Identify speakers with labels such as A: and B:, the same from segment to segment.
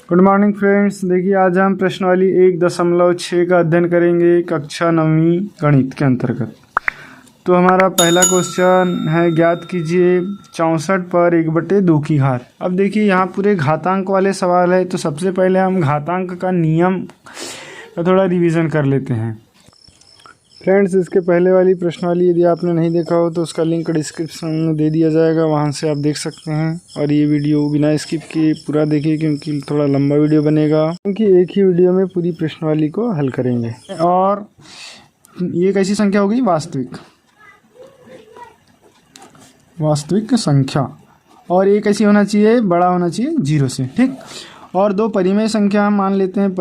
A: Good morning friends. देखिए आज हम प्रश्नावली 1.6 का अध्ययन करेंगे कक्षा 9वीं गणित के अंतर्गत। तो हमारा पहला क्वेश्चन है, ज्ञात कीजिए 64 पर 1/2 की घात। अब देखिए यहाँ पूरे घातांक वाले सवाल है, तो सबसे पहले हम घातांक का नियम का थोड़ा रिवीजन कर लेते हैं। फ्रेंड्स, इसके पहले वाली प्रश्नावली यदि आपने नहीं देखा हो तो उसका लिंक डिस्क्रिप्शन में दे दिया जाएगा, वहां से आप देख सकते हैं। और ये वीडियो बिना स्किप किए पूरा देखिए, क्योंकि थोड़ा लंबा वीडियो बनेगा, क्योंकि एक ही वीडियो में पूरी प्रश्नावली को हल करेंगे। और ये कैसी संख्या होगी? वास्तविक संख्या। और ये कैसी होना चाहिए? बड़ा होना चाहिए 0 से, ठीक। और दो परिमेय संख्या हम मान लेते हैं,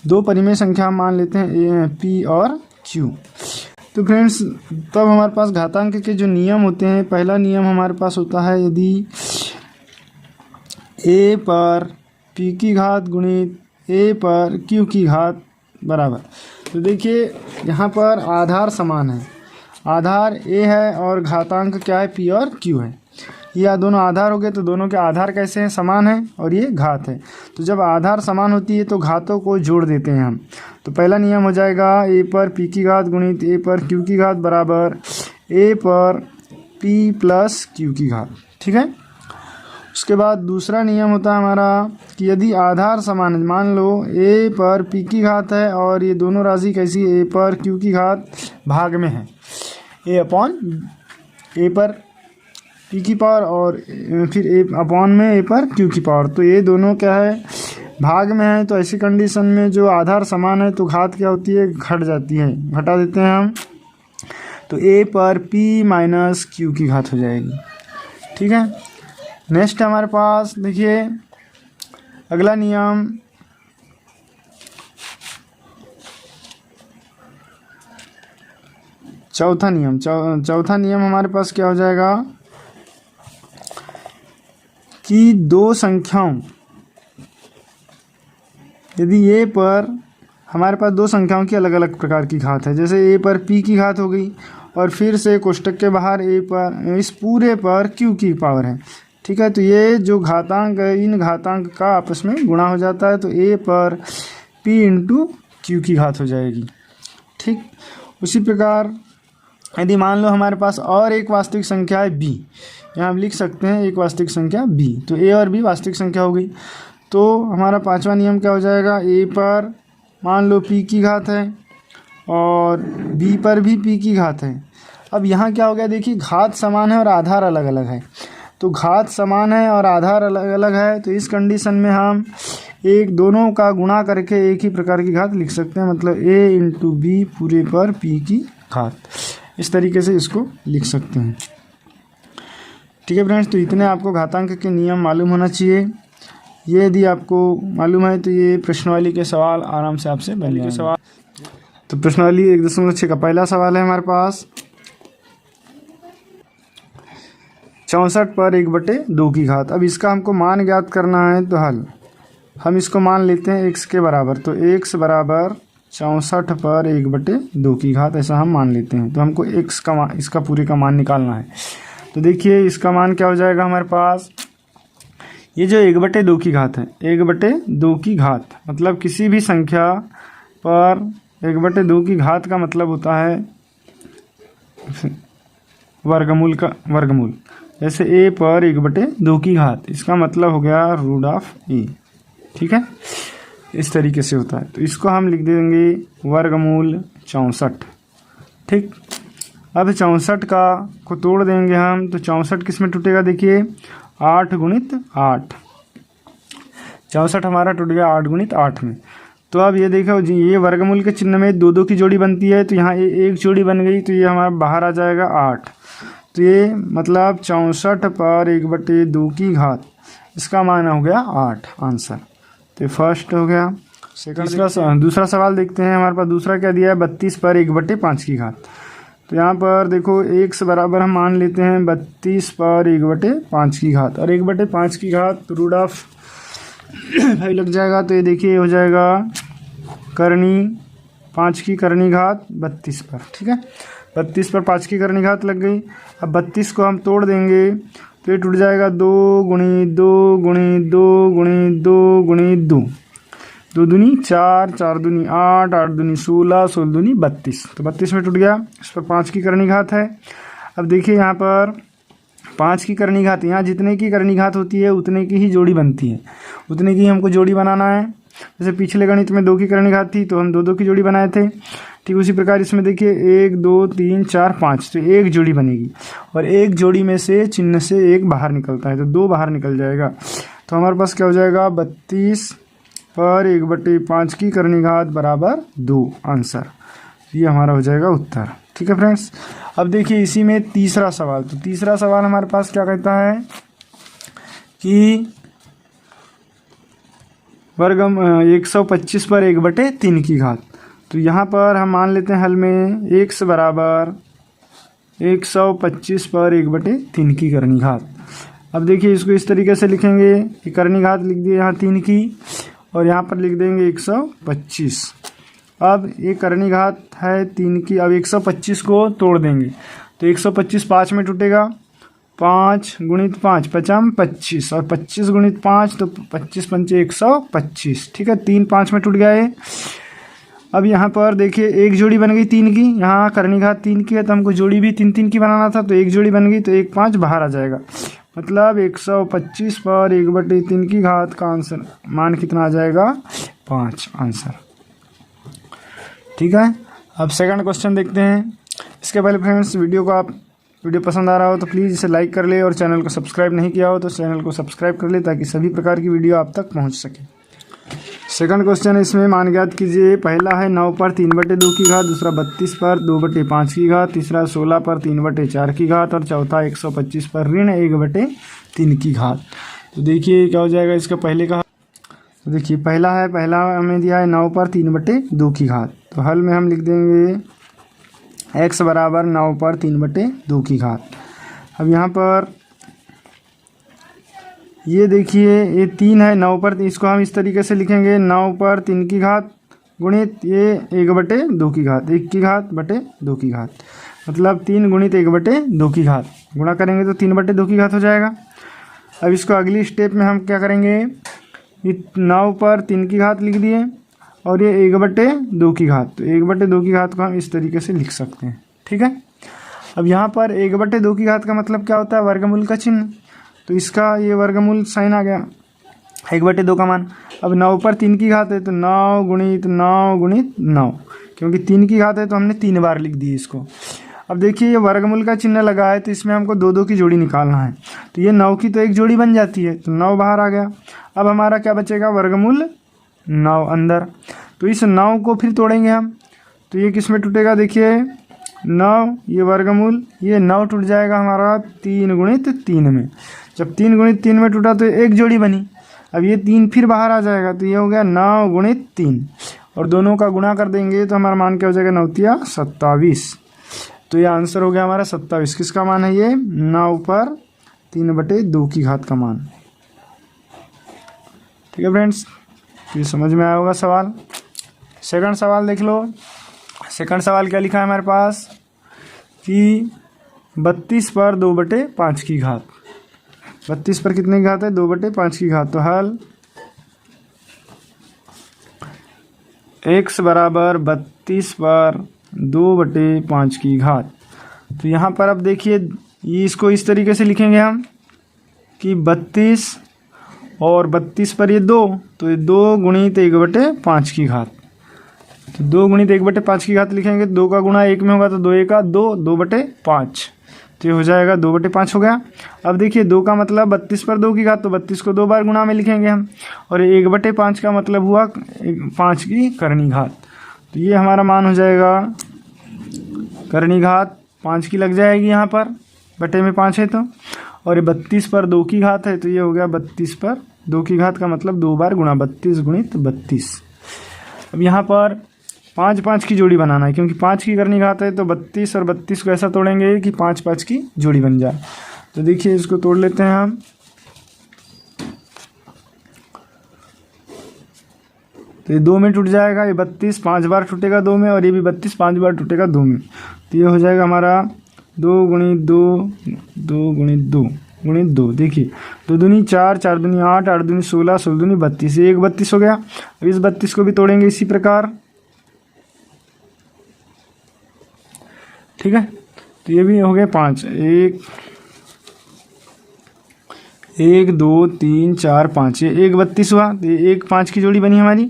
A: दो परिमेय संख्या हम मान लेते हैं P और Q। तो फ्रेंड्स, तब हमारे पास घातांक के जो नियम होते हैं, पहला नियम हमारे पास होता है, यदि A पर P की घात गुणित A पर Q की घात बराबर। तो देखिए यहाँ पर आधार समान है, आधार A है और घातांक क्या है? P और Q है। ये दोनों आधार हो गए, तो दोनों के आधार कैसे हैं? समान है, और ये घात है। तो जब आधार समान होती है तो घातों को जोड़ देते हैं हम। तो पहला नियम हो जाएगा A पर P की घात गुणित A पर Q की घात बराबर A पर P प्लस Q की घात, ठीक है। उसके बाद दूसरा नियम होता है हमारा कि यदि आधार समान है, मान लो A पर P की घात है और ये दोनों राशि कैसी? A पर Q की घात भाग में है, A पर P की पावर और फिर A अपॉन में A पर Q की पावर। तो ये दोनों क्या है? भाग में है। तो ऐसी कंडीशन में जो आधार समान है तो घात क्या होती है? घट जाती है, घटा देते हैं हम। तो A पर P माइनस Q की घात हो जाएगी, ठीक है। नेक्स्ट हमारे पास देखिए अगला नियम, चौथा नियम हमारे पास क्या हो जाएगा कि दो संख्याओं, यदि A पर हमारे पास दो संख्याओं की अलग अलग प्रकार की घात है, जैसे A पर P की घात हो गई और फिर से कोष्टक के बाहर A पर इस पूरे पर Q की पावर है, ठीक है। तो ये जो घातांक है, इन घातांक का आपस में गुणा हो जाता है, तो A पर P इंटू Q की घात हो जाएगी, ठीक। उसी प्रकार यदि मान लो हमारे पास और एक वास्तविक संख्या है B, यहाँ हम लिख सकते हैं एक वास्तविक संख्या B, तो A और B वास्तविक संख्या हो गई। तो हमारा पांचवा नियम क्या हो जाएगा? A पर मान लो P की घात है और B पर भी P की घात है। अब यहाँ क्या हो गया? देखिए घात समान है और आधार अलग अलग है। तो घात समान है और आधार अलग अलग है, तो इस कंडीशन में हम दोनों का गुणा करके एक ही प्रकार की घात लिख सकते हैं, मतलब A इंटू B पूरे पर P की घात। इस तरीके से इसको लिख सकते हैं, ठीक है फ्रेंड्स। तो इतने आपको घातांक के नियम मालूम होना चाहिए। ये यदि आपको मालूम है तो ये प्रश्नावली के सवाल आराम से आपसे बन जाएंगे। तो प्रश्नावली 1.6 का पहला सवाल है हमारे पास, 64 पर 1/2 की घात। अब इसका हमको मान ज्ञात करना है, तो हल हम इसको मान लेते हैं x के बराबर। तो x बराबर 64 पर 1/2 की घात, ऐसा हम मान लेते हैं। तो हमको x का इसका पूरे का मान निकालना है। तो देखिए इसका मान क्या हो जाएगा हमारे पास, ये जो 1/2 की घात है, 1/2 की घात मतलब किसी भी संख्या पर 1/2 की घात का मतलब होता है वर्गमूल का वर्गमूल। जैसे A पर 1/2 की घात, इसका मतलब हो गया रूट ऑफ A, ठीक है। इस तरीके से होता है। तो इसको हम लिख देंगे वर्गमूल 64, ठीक। अब 64 को तोड़ देंगे हम, तो 64 किस में टूटेगा? देखिए 8 गुणित 8, 64 हमारा टूट गया 8 गुणित 8 में। तो अब ये देखो जी, ये वर्गमूल के चिन्ह में 2 की जोड़ी बनती है, तो यहाँ एक जोड़ी बन गई, तो ये हमारा बाहर आ जाएगा 8। तो ये मतलब 64 पर 1/2 की घात, इसका मान हो गया 8 आंसर। तो फर्स्ट हो गया। सेकंड दूसरा सवाल देखते हैं। हमारे पास दूसरा क्या दिया है? 32 पर 1/5 की घात। तो यहाँ पर देखो x बराबर हम मान लेते हैं 32 पर 1/5 की घात, और 1/5 की घात रूट ऑफ 5 लग जाएगा। तो ये देखिए हो जाएगा करनी 5 की करनी घात 32 पर, ठीक है। 32 पर 5 की करनी घात लग गई। अब 32 को हम तोड़ देंगे, तो ये टूट जाएगा 2 गुणित 2 गुणित 2 गुणित 2 गुणित 2, 2 दूनी 4, 4 दूनी 8, 8 दूनी 16, 16 दूनी 32, तो 32 में टूट गया। इस पर 5 की करनी घात है। अब देखिए यहाँ पर 5 की करनी घात, यहाँ जितने की करनी घात होती है उतने की ही जोड़ी बनती है, उतने की हमको जोड़ी बनाना है। जैसे पिछले गणित में 2 की करनी घात थी तो हम 2 2 की जोड़ी बनाए थे, ठीक उसी प्रकार इसमें देखिए 1 2 3 4 5, तो एक जोड़ी बनेगी और एक जोड़ी में से चिन्ह से एक बाहर निकलता है तो 2 बाहर निकल जाएगा। तो हमारे पास क्या हो जाएगा 32 पर 1/5 की करनी घात बराबर 2 आंसर, ये हमारा हो जाएगा उत्तर। ठीक है फ्रेंड्स, अब देखिए इसी में तीसरा सवाल, तो तीसरा सवाल हमारे पास क्या कहता है कि वर्ग 125 पर 1/3 की घात। तो यहाँ पर हम मान लेते हैं हल में x बराबर 125 पर 1/3 की करनी घात। अब देखिए इसको इस तरीके से लिखेंगे कि करनी घात लिख दिए यहाँ 3 की और यहाँ पर लिख देंगे 125। अब ये करनी घात है 3 की, अब 125 को तोड़ देंगे तो 125 5 में टूटेगा, 5 गुणित 5 5 25 और 25 गुणित 5 तो 25 पंचे 125। ठीक है, 3 5 में टूट गया है। अब यहाँ पर देखिए एक जोड़ी बन गई 3 की, यहाँ करनी घात 3 की है तो हमको जोड़ी भी 3 3 की बनाना था, तो एक जोड़ी बन गई तो 1 5 बाहर आ जाएगा, मतलब 125 पर 1/3 की घात का आंसर मान कितना आ जाएगा 5 आंसर। ठीक है, अब सेकंड क्वेश्चन देखते हैं। इसके पहले फ्रेंड्स वीडियो पसंद आ रहा हो तो प्लीज़ इसे लाइक कर ले और चैनल को सब्सक्राइब नहीं किया हो तो चैनल को सब्सक्राइब कर ले ताकि सभी प्रकार की वीडियो आप तक पहुंच सके। सेकंड क्वेश्चन इसमें मान ज्ञात कीजिए। पहला है 9 पर 3/2 की घात, दूसरा 32 पर 2/5 की घात, तीसरा 16 पर 3/4 की घात और चौथा 125 पर ऋण 1/3 की घात। तो देखिए क्या हो जाएगा इसका पहले का। तो देखिए पहला हमें दिया है 9 पर 3/2 की घात, तो हल में हम लिख देंगे x बराबर 9 पर 3/2 की घात। अब यहाँ पर ये देखिए ये 3 है 9 पर, इसको हम इस तरीके से लिखेंगे 9 पर 3 की घात गुणित ये 1/2 की घात, 1 की घात बटे 2 की घात, मतलब 3 गुणित 1/2 की घात, गुणा करेंगे तो 3/2 की घात हो जाएगा। अब इसको अगली स्टेप में हम क्या करेंगे, ये 9 पर 3 की घात लिख दिए और ये 1/2 की घात, तो 1/2 की घात को हम इस तरीके से लिख सकते हैं। ठीक है, अब यहाँ पर 1/2 की घात का मतलब क्या होता है, वर्गमूल का चिन्ह, तो इसका ये वर्गमूल साइन आ गया 1/2 का मान। अब 9 पर 3 की घात है तो 9 गुणित 9 गुणित 9, क्योंकि 3 की घात है तो हमने 3 बार लिख दी इसको। अब देखिए ये वर्गमूल का चिन्ह लगा है तो इसमें हमको 2 2 की जोड़ी निकालना है, तो ये 9 की तो एक जोड़ी बन जाती है तो 9 बाहर आ गया। अब हमारा क्या बचेगा, वर्गमूल 9 अंदर, तो इस 9 को फिर तोड़ेंगे हम, तो ये किस में टूटेगा, देखिए 9 ये वर्गमूल ये 9 टूट जाएगा हमारा 3 गुणित 3 में। जब 3 गुणित 3 में टूटा तो एक जोड़ी बनी, अब ये 3 फिर बाहर आ जाएगा तो ये हो गया 9 गुणित 3 और दोनों का गुणा कर देंगे तो हमारा मान क्या हो जाएगा 9 तिया 27। तो ये आंसर हो गया हमारा 27। किसका मान है ये, 9 पर 3/2 की घात का मान। ठीक है फ्रेंड्स, ये समझ में आया होगा सवाल। सेकंड सवाल देख लो। सेकंड सवाल क्या लिखा है हमारे पास कि 32 पर 2/5 की घात, 32 पर कितने की घात है, 2/5 की घात, तो हल x बराबर 32 पर 2/5 की घात। तो यहाँ पर अब देखिए ये इसको इस तरीके से लिखेंगे हम कि 32 और 32 पर ये 2, तो ये 2 गुणित 1/5 की घात, तो 2 गुणित 1/5 की घात लिखेंगे, 2 का गुणा 1 में होगा तो 2 1 2, 2/5, तो ये हो जाएगा 2/5 हो गया। अब देखिए 2 का मतलब 32 पर 2 की घात, तो 32 को 2 बार गुणा में लिखेंगे हम, और 1/5 का मतलब हुआ 5 की करनी घात, तो ये हमारा मान हो जाएगा करनी घात 5 की लग जाएगी यहाँ पर, बटे में 5 है तो, और ये 32 पर 2 की घात है तो ये हो गया 32 पर 2 की घात का मतलब 2 बार गुणा, 32 गुणित 32। अब यहाँ पर 5 5 की जोड़ी बनाना है, क्योंकि 5 की करनी घात है तो 32 और 32 को ऐसा तोड़ेंगे कि 5 5 की जोड़ी बन जाए। तो देखिए इसको तोड़ लेते हैं हम, तो ये 2 में टूट जाएगा, ये 32 5 बार टूटेगा 2 में, और ये भी 32 5 बार टूटेगा 2 में, तो ये हो जाएगा हमारा 2 गुणित 2 2 गुणित 2, गुणित 2। देखिए 2 दूनी 4, 4 दूनी 8, 8 दूनी 16, 16 दूनी 32, ये 32 हो गया। अब इस 32 को भी तोड़ेंगे इसी प्रकार, ठीक है। तो ये भी हो गया 5, 1 2 3 4 5, ये 1 32 हुआ। तो ये 1 5 की जोड़ी बनी हमारी,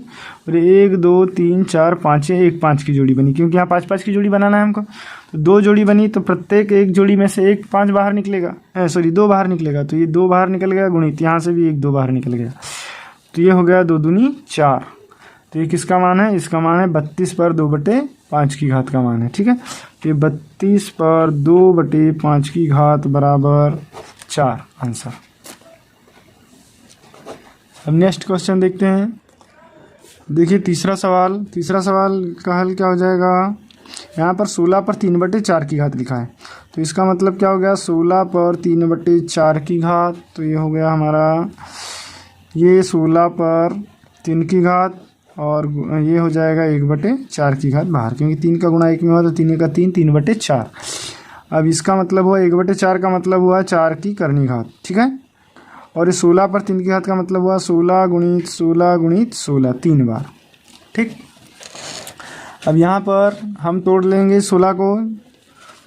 A: और 1 2 3 4 5, ये 1 5 की जोड़ी बनी, क्योंकि यहाँ 5 5 की जोड़ी बनाना है हमको। तो 2 जोड़ी बनी, तो प्रत्येक एक जोड़ी में से 1 5 बाहर निकलेगा, 2 बाहर निकलेगा। तो ये 2 बाहर निकल गया, गुणित यहाँ से भी 1 2 बाहर निकल गया। तो ये हो गया 2 दूनी 4। तो ये किसका मान है? इसका मान है 32 पर 2/5 की घात का मान है, ठीक है। तो ये 32 पर 2/5 की घात बराबर 4 आंसर। अब नेक्स्ट क्वेश्चन देखते हैं। देखिए तीसरा सवाल का हल क्या हो जाएगा? यहाँ पर 16 पर 3/4 की घात लिखा है, तो इसका मतलब क्या हो गया? 16 पर 3/4 की घात, तो ये हो गया हमारा, ये 16 पर 3 की घात, और ये हो जाएगा 1/4 की घात बाहर, क्योंकि 3 का गुणा 1 में हुआ तो 3 का 3, 3/4। अब इसका मतलब हुआ 1/4 का मतलब हुआ 4 की करनी घात, ठीक है। और ये 16 पर 3 की घात का मतलब हुआ 16 गुणित 16 गुणित 16, 3 बार, ठीक। अब यहाँ पर हम तोड़ लेंगे 16 को,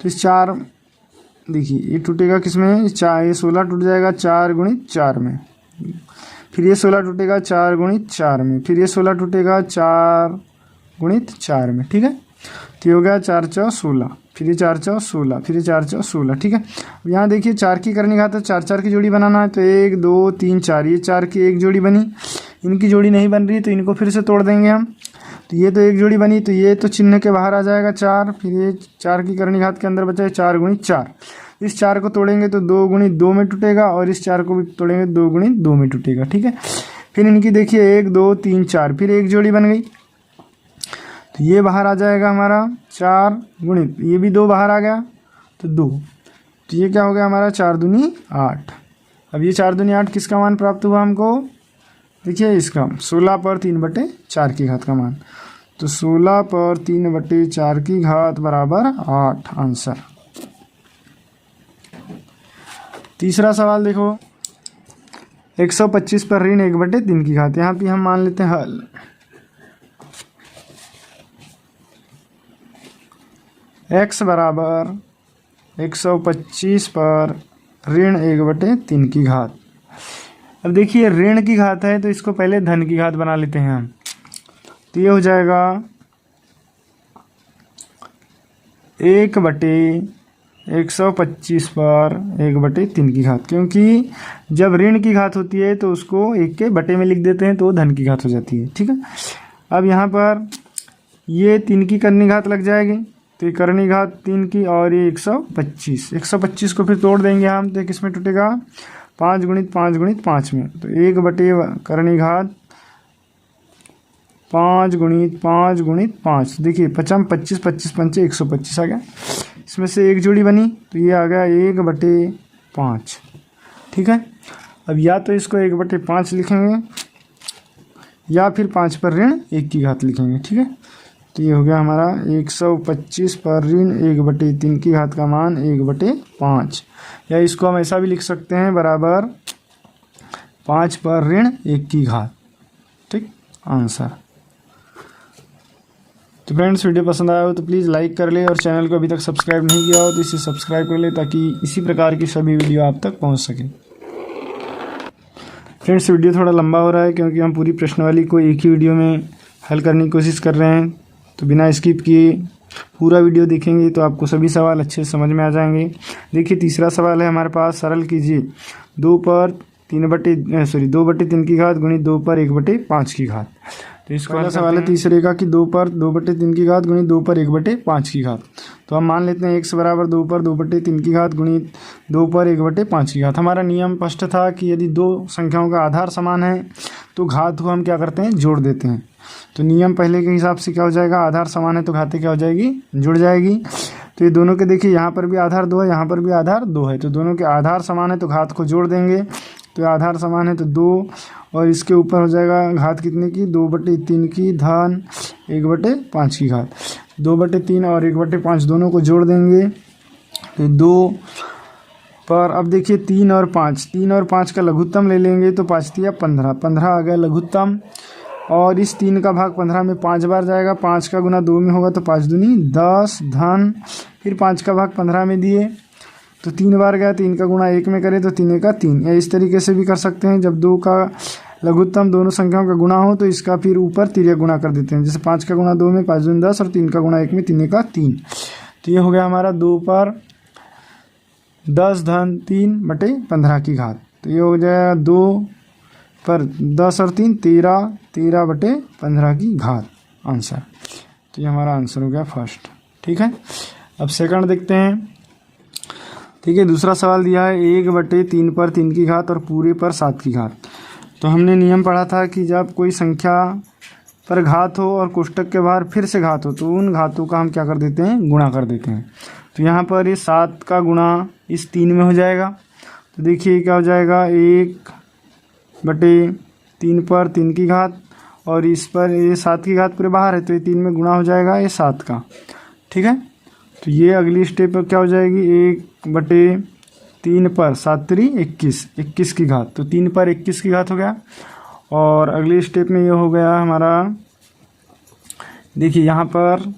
A: तो इस 4, देखिए ये टूटेगा किसमें? 4, ये 16 टूट जाएगा 4 गुणित 4 में, फिर ये 16 टूटेगा 4 गुणित 4 में, फिर ये 16 टूटेगा 4 गुणित 4 में, ठीक है। तो ये हो गया 4 4 16, फिर ये 4 4 16, फिर ये 4 4 16, ठीक है। अब यहाँ देखिए 4 की करनी घात है, 4 4 की जोड़ी बनाना है, तो 1 2 3 4, ये 4 की एक जोड़ी बनी, इनकी जोड़ी नहीं बन रही, तो इनको फिर से तोड़ देंगे हम। तो ये तो एक जोड़ी बनी, तो ये तो चिन्ह के बाहर आ जाएगा 4, फिर ये 4 की करनी घात के अंदर बचा है 4 गुणित 4। इस 4 को तोड़ेंगे तो 2 गुणित 2 में टूटेगा, और इस 4 को भी तोड़ेंगे 2 गुणित 2 में टूटेगा, ठीक है। फिर इनकी देखिए 1 2 3 4, फिर एक जोड़ी बन गई, तो ये बाहर आ जाएगा हमारा 4 गुणित, ये भी 2 बाहर आ गया, तो 2, तो ये क्या हो गया हमारा 4 दूनी 8। अब ये 4 दूनी 8 किसका मान प्राप्त हुआ हमको? देखिए इसका 16 पर 3/4 की घात का मान, तो 16 पर 3/4 की घात बराबर 8 आंसर। तीसरा सवाल देखो, 125 पर ऋण 1/3 की घात, यहाँ पे हम मान लेते हैं हल। x बराबर 125 पर ऋण 1/3 की घात। अब देखिए ऋण की घात है, तो इसको पहले धन की घात बना लेते हैं हम, तो ये हो जाएगा 1/125 पर 1/3 की घात, क्योंकि जब ऋण की घात होती है तो उसको 1 के बटे में लिख देते हैं, तो धन की घात हो जाती है, ठीक है। अब यहाँ पर ये 3 की करनी घात लग जाएगी, तो ये करनी घात 3 की, और ये 125 को फिर तोड़ देंगे हम, तो किस में टूटेगा? 5 गुणित 5 गुणित 5 में, तो 1 करनी घात 5 गुणित 5 गुणित 5, देखिए 5 25 25 5 125 आ गया। इसमें से एक जोड़ी बनी, तो ये आ गया 1/5, ठीक है। अब या तो इसको 1/5 लिखेंगे, या फिर 5 पर ऋण 1 की घात लिखेंगे, ठीक है। तो ये हो गया हमारा 125 पर ऋण 1/3 की घात का मान 1/5, या इसको हम ऐसा भी लिख सकते हैं बराबर 5 पर ऋण 1 की घात, ठीक आंसर। तो फ्रेंड्स वीडियो पसंद आया हो तो प्लीज़ लाइक कर ले, और चैनल को अभी तक सब्सक्राइब नहीं किया हो तो इसे सब्सक्राइब कर ले, ताकि इसी प्रकार की सभी वीडियो आप तक पहुंच सके। फ्रेंड्स वीडियो थोड़ा लंबा हो रहा है, क्योंकि हम पूरी प्रश्नावली को एक ही वीडियो में हल करने की कोशिश कर रहे हैं, तो बिना स्किप किए पूरा वीडियो देखेंगे तो आपको सभी सवाल अच्छे से समझ में आ जाएंगे। देखिए तीसरा सवाल है हमारे पास, सरल कीजिए 2 पर 2/3 की घात गुणित 2 पर 1/5 की घात। तो इसका पहला सवाल है तीसरे का कि 2 पर 2/3 की घात गुणित 2 पर 1/5 की घात। तो हम मान लेते हैं x बराबर 2 पर 2/3 की घात गुणित 2 पर 1/5 की घात। हमारा नियम स्पष्ट था कि यदि दो संख्याओं का आधार समान है तो घात को हम क्या करते हैं, जोड़ देते हैं। तो नियम पहले के हिसाब से क्या हो जाएगा, आधार समान है तो घातें क्या हो जाएगी, जुड़ जाएगी। तो ये दोनों के देखिए यहाँ पर भी आधार 2 है, यहाँ पर भी आधार 2 है, तो दोनों के आधार समान है तो घात को जोड़ देंगे। तो आधार समान है तो 2, और इसके ऊपर हो जाएगा घात कितने की, 2/3 की धन 1/5 की घात। 2/3 और 1/5 दोनों को जोड़ देंगे तो 2 पर अब देखिए 3 और 5 का लघुत्तम ले लेंगे तो 5 तिया 15, 15 आ गया लघुत्तम। और इस 3 का भाग 15 में 5 बार जाएगा, 5 का गुना 2 में होगा तो 5 दूनी 10 धन, फिर 5 का भाग 15 में दिए तो 3 बार गया, 3 का गुणा 1 में करें तो 3 का 3। या इस तरीके से भी कर सकते हैं, जब 2 का लघुत्तम दोनों संख्याओं का गुणा हो तो इसका फिर ऊपर तिर्यक गुणा कर देते हैं। जैसे 5 का गुणा 2 में 5 दूनी 10 और 3 का गुणा 1 में 3 का 3। तो ये हो गया हमारा 2 पर 10 धन 3 बटे 15 की घात। तो ये हो जाएगा 2 पर 10 और 3 13, 13 बटे 15 की घात आंसर। तो ये हमारा आंसर हो गया फर्स्ट। ठीक है, अब सेकंड देखते हैं। ठीक है, दूसरा सवाल दिया है 1 बटे 3 पर 3 की घात और पूरे पर 7 की घात। तो हमने नियम पढ़ा था कि जब कोई संख्या पर घात हो और कोष्टक के बाहर फिर से घात हो तो उन घातों का हम क्या कर देते हैं, गुणा कर देते हैं। तो यहाँ पर ये 7 का गुणा इस 3 में हो जाएगा। तो देखिए क्या हो जाएगा, 1 बटे 3 पर 3 की घात और इस पर ये 7 की घात पूरे बाहर है तो ये 3 में गुणा हो जाएगा ये 7 का। ठीक है, तो ये अगली स्टेप पर क्या हो जाएगी, 1 बटे 3 पर 7 3 21, 21 की घात। तो 3 पर 21 की घात हो गया। और अगली स्टेप में ये हो गया हमारा, देखिए यहाँ पर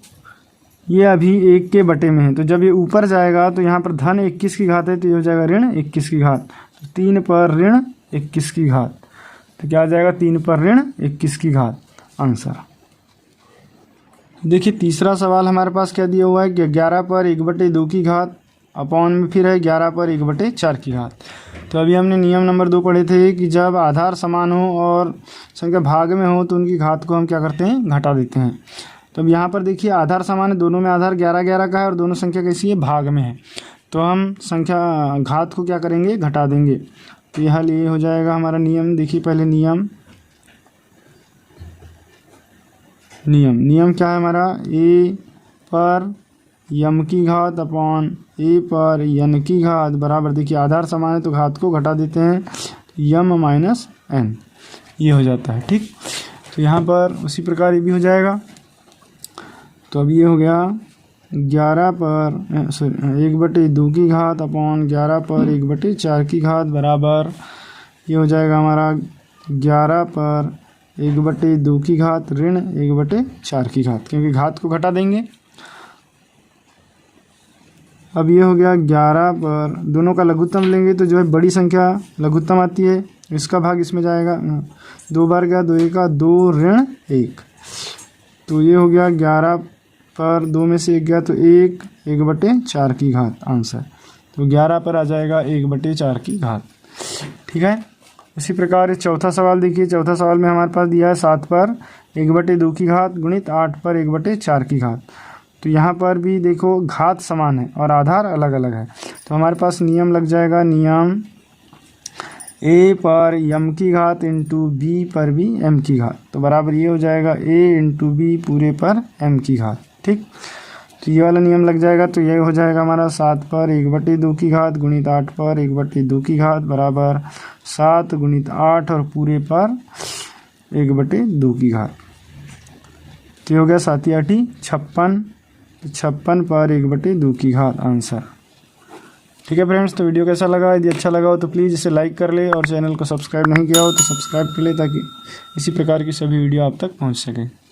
A: ये अभी 1 के बटे में है तो जब ये ऊपर जाएगा तो यहाँ पर धन 21 की घात है तो ये हो जाएगा ऋण 21 की घात। तो 3 पर ऋण 21 की घात, तो क्या आ जाएगा 3 पर ऋण 21 की घात आंसर। देखिए तीसरा सवाल हमारे पास क्या दिया हुआ है कि 11 पर 1 बटे 2 की घात अपॉन में फिर है 11 पर 1 बटे 4 की घात। तो अभी हमने नियम नंबर 2 पढ़े थे कि जब आधार समान हो और संख्या भाग में हो तो उनकी घात को हम क्या करते हैं, घटा देते हैं। तो अब यहाँ पर देखिए आधार समान है, दोनों में आधार 11 11 का है और दोनों संख्या कैसी है, भाग में है। तो हम संख्या घात को क्या करेंगे, घटा देंगे। तो यह हल ये हो जाएगा हमारा नियम। देखिए पहले नियम क्या है हमारा, a पर यम की घात अपॉन a पर n की घात बराबर, देखिए आधार समान है तो घात को घटा देते हैं, यम माइनस n ये हो जाता है। ठीक, तो यहाँ पर उसी प्रकार ये भी हो जाएगा। तो अब ये हो गया 11 पर 1 बटे 2 की घात अपॉन 11 पर 1 बटे 4 की घात बराबर, ये हो जाएगा हमारा 11 पर 1 बटे 2 की घात ऋण 1 बटे 4 की घात, क्योंकि घात को घटा देंगे। अब ये हो गया 11 पर, दोनों का लघुत्तम लेंगे तो जो है बड़ी संख्या लघुत्तम आती है, इसका भाग इसमें जाएगा, 2 बार गया 2 का 2 ऋण 1। तो ये हो गया 11 पर 2 में से 1 गया तो 1 बटे 4 की घात आंसर। तो 11 पर आ जाएगा 1 बटे 4 की घात। ठीक है, उसी प्रकार चौथा सवाल देखिए। चौथा सवाल में हमारे पास दिया है 7 पर 1 बटे 2 की घात गुणित 8 पर 1 बटे 4 की घात। तो यहाँ पर भी देखो घात समान है और आधार अलग अलग है। तो हमारे पास नियम लग जाएगा, नियम a पर m की घात इंटू b पर भी m की घात। तो बराबर ये हो जाएगा a इंटू बी पूरे पर m की घात। ठीक, तो ये वाला नियम लग जाएगा। तो ये हो जाएगा हमारा 7 पर 1 बटे 2 की घात गुणित 8 पर 1 बटे 2 की घात बराबर 7 गुणित 8 और पूरे पर 1 बटे 2 की घात। तो हो गया 7 8 56, 56 पर 1 बटे 2 की घात आंसर। ठीक है फ्रेंड्स, तो वीडियो कैसा लगा, यदि अच्छा लगा हो तो प्लीज़ इसे लाइक कर ले और चैनल को सब्सक्राइब नहीं किया हो तो सब्सक्राइब कर ले ताकि इसी प्रकार की सभी वीडियो आप तक पहुंच सके।